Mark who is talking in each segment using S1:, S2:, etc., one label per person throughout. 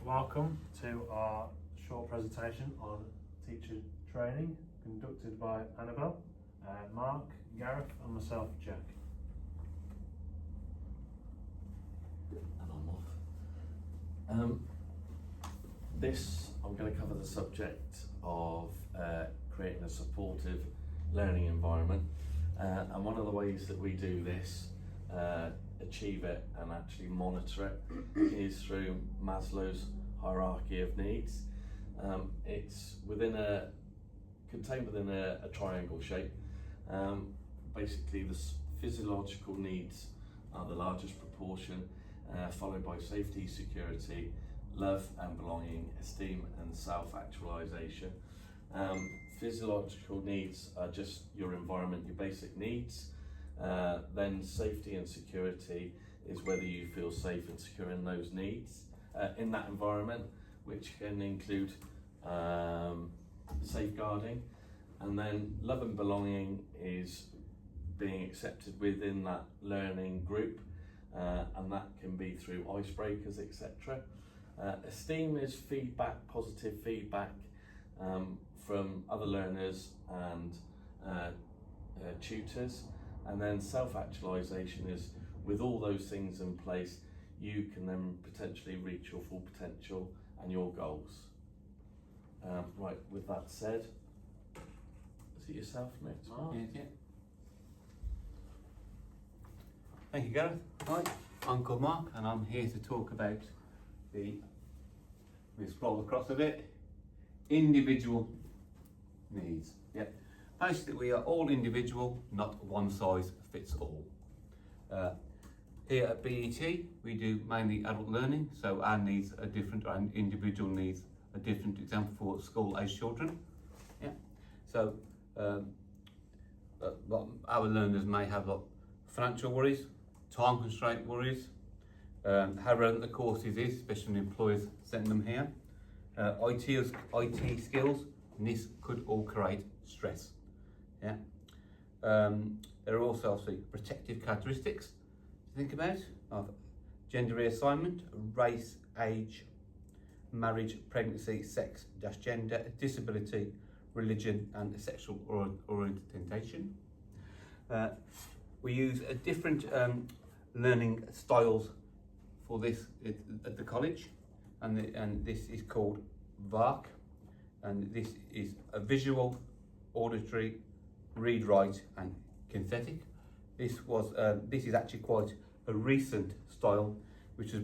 S1: Welcome to our short presentation on teacher training conducted by Annabelle, Mark, Gareth and myself, Jack.
S2: And I'm off. I'm going to cover the subject of creating a supportive learning environment, and one of the ways that we do this, achieve it and actually monitor it, is through Maslow's hierarchy of needs. It's contained within a triangle shape. Basically the physiological needs are the largest proportion, followed by safety, security, love and belonging, esteem and self-actualization. Physiological needs are just your environment, your basic needs. Then safety and security is whether you feel safe and secure in those needs, in that environment, which can include safeguarding. And then love and belonging is being accepted within that learning group, and that can be through icebreakers, etc. Esteem is feedback, positive feedback from other learners and tutors. And then self-actualization is, with all those things in place, you can then potentially reach your full potential and your goals. Right, with that said, is it yourself next, Mark?
S3: Yeah. Thank you, Gareth. Hi, I'm called Mark and I'm here to talk about we scroll across a bit, individual needs. Yep. Basically, we are all individual, not one size fits all. Here at BET, we do mainly adult learning, so our needs are different, our individual needs are different. Example for school-aged children. Yeah. So our learners may have financial worries, time constraint worries, how relevant the courses is, especially when employers send them here. IT skills, and this could all create stress. Yeah. There are also obviously protective characteristics to think about of gender reassignment, race, age, marriage, pregnancy, sex, gender, disability, religion and sexual orientation. We use different learning styles for this at the college, and this is called VARC, and this is a visual, auditory, read, write and kinesthetic. This is actually quite a recent style which was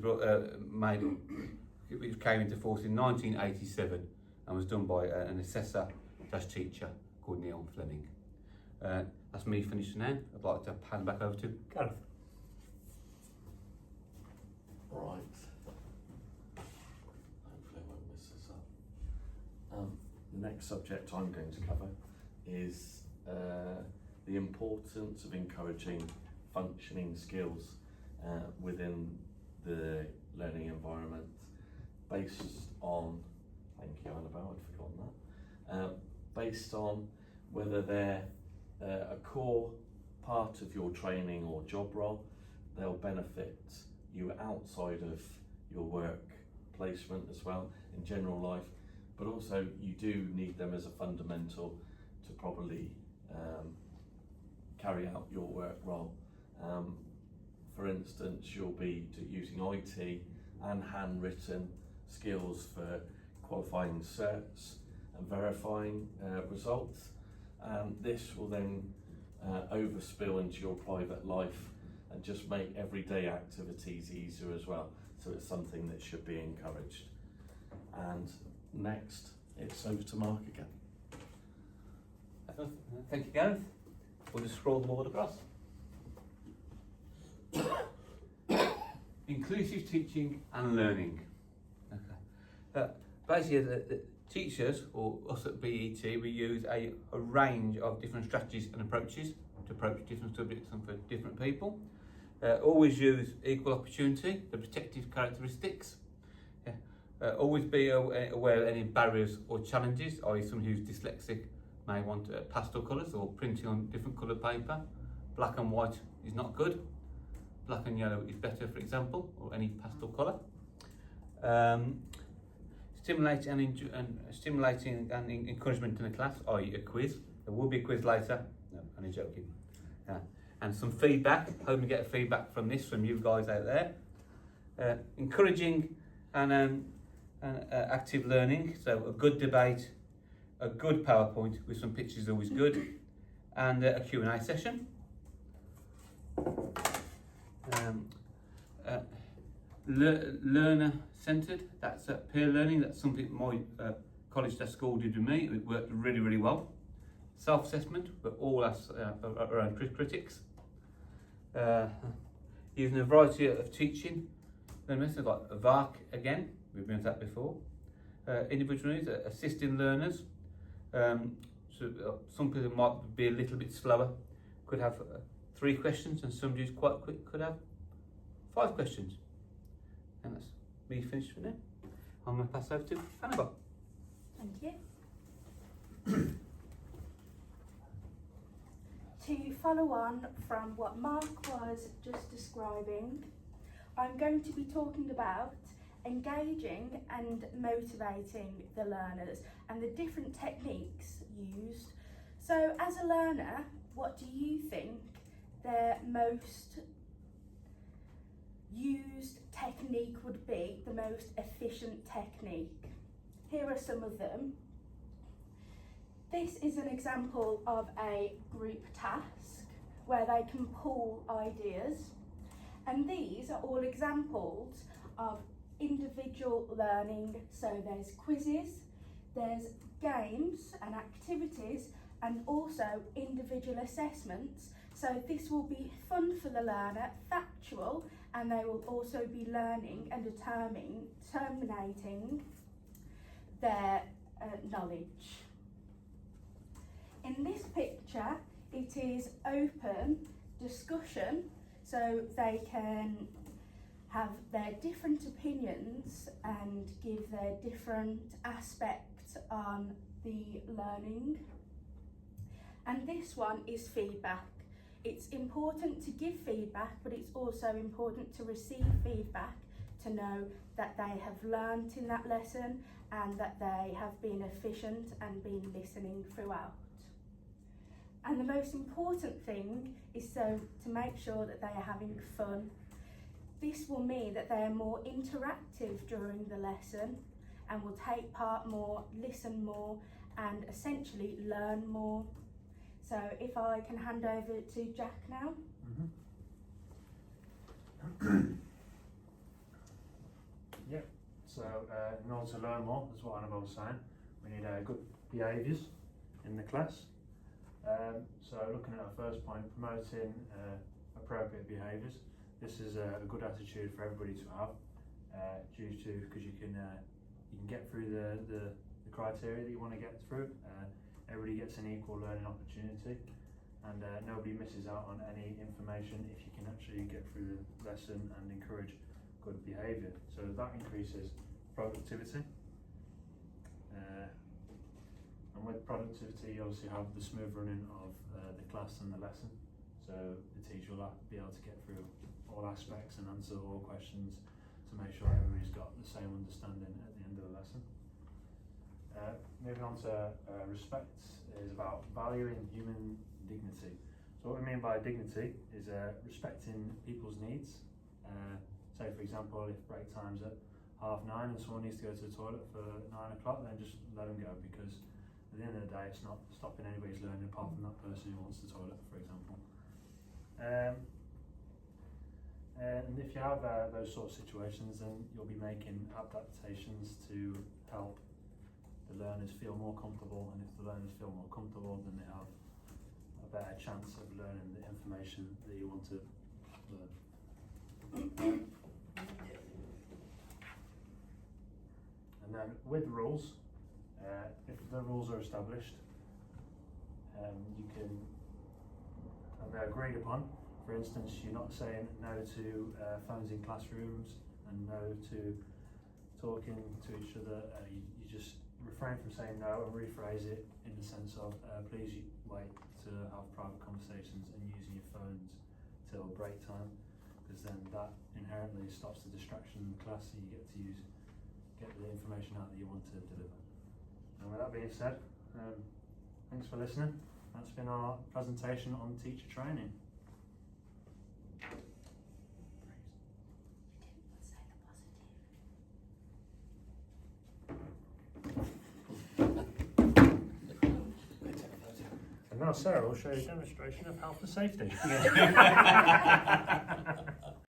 S3: which came into force in 1987 and was done by an assessor / teacher called Neil Fleming. That's me finished now. I'd like to hand back over to Gareth.
S2: Right. Hopefully I won't mess this up. The next subject I'm going to cover is the importance of encouraging functioning skills within the learning environment, based on, thank you Annabelle, I'd forgotten that, based on whether they're a core part of your training or job role. They'll benefit you outside of your work placement as well, in general life, but also you do need them as a fundamental to properly carry out your work role. For instance, you'll be using IT and handwritten skills for qualifying certs and verifying results, and this will then overspill into your private life and just make everyday activities easier as well. So it's something that should be encouraged. And next, it's over to Mark again.
S3: Thank you, Gareth. We'll just scroll the board across. Inclusive teaching and learning. Okay. Basically, the teachers, or us at BET, we use a range of different strategies and approaches to approach different subjects and for different people. Always use equal opportunity, the protective characteristics. Always be aware of any barriers or challenges, i.e. someone who's dyslexic may want pastel colours or printing on different coloured paper. Black and white is not good. Black and yellow is better, for example, or any pastel colour. stimulating and encouragement in the class, i.e. a quiz. There will be a quiz later. No, only joking. And some feedback. Hoping to get feedback from this from you guys out there. Encouraging and active learning. So a good debate, a good PowerPoint with some pictures is always good, and a Q&A session. Learner centred, that's peer learning. That's something my college staff school did with me. It worked really, really well. Self-assessment, we're all our own critics. Using a variety of teaching methods like VARC again, we've been to that before. Individual needs, assisting learners. So some people might be a little bit slower, could have 3 questions, and somebody who's quite quick could have 5 questions. And that's me finished for now. I'm going to pass over to Annabelle.
S4: Thank you. To follow on from what Mark was just describing, I'm going to be talking about engaging and motivating the learners and the different techniques used. So as a learner, what do you think the most used technique would be, the most efficient technique? Here are some of them. This is an example of a group task where they can pool ideas, and these are all examples of individual learning. So there's quizzes, there's games and activities, and also individual assessments. So this will be fun for the learner, factual, and they will also be learning and terminating their knowledge. In this picture, it is open discussion, so they can have their different opinions and give their different aspects on the learning. And this one is feedback. It's important to give feedback, but it's also important to receive feedback to know that they have learnt in that lesson and that they have been efficient and been listening throughout. And the most important thing is to make sure that they are having fun. This will mean that they are more interactive during the lesson and will take part more, listen more, and essentially learn more. So if I can hand over to Jack now.
S1: Yep, so in order to learn more, that's what Annabelle was saying, we need good behaviours in the class. So looking at our first point, promoting appropriate behaviours. This is a good attitude for everybody to have, because you can get through the criteria that you want to get through. Everybody gets an equal learning opportunity, and nobody misses out on any information if you can actually get through the lesson and encourage good behaviour. So that increases productivity. And with productivity, you obviously have the smooth running of the class and the lesson. So the teacher will be able to get through all aspects and answer all questions to make sure everybody's got the same understanding at the end of the lesson. Moving on to respect is about valuing human dignity. So what we mean by dignity is respecting people's needs. Say for example, if break time's at 9:30 and someone needs to go to the toilet for 9 o'clock, then just let them go, because at the end of the day it's not stopping anybody's learning apart from that person who wants the toilet, for example. And if you have those sort of situations, then you'll be making adaptations to help the learners feel more comfortable, and if the learners feel more comfortable, then they have a better chance of learning the information that you want to learn. And then with rules, if the rules are established, you can, and they're agreed upon. For instance, you're not saying no to phones in classrooms and no to talking to each other. You just refrain from saying no and rephrase it in the sense of please wait to have private conversations and using your phones till break time, because then that inherently stops the distraction in the class, and you get get the information out that you want to deliver. And with that being said, thanks for listening. That's been our presentation on teacher training. And now Sarah will show you a demonstration of health and safety.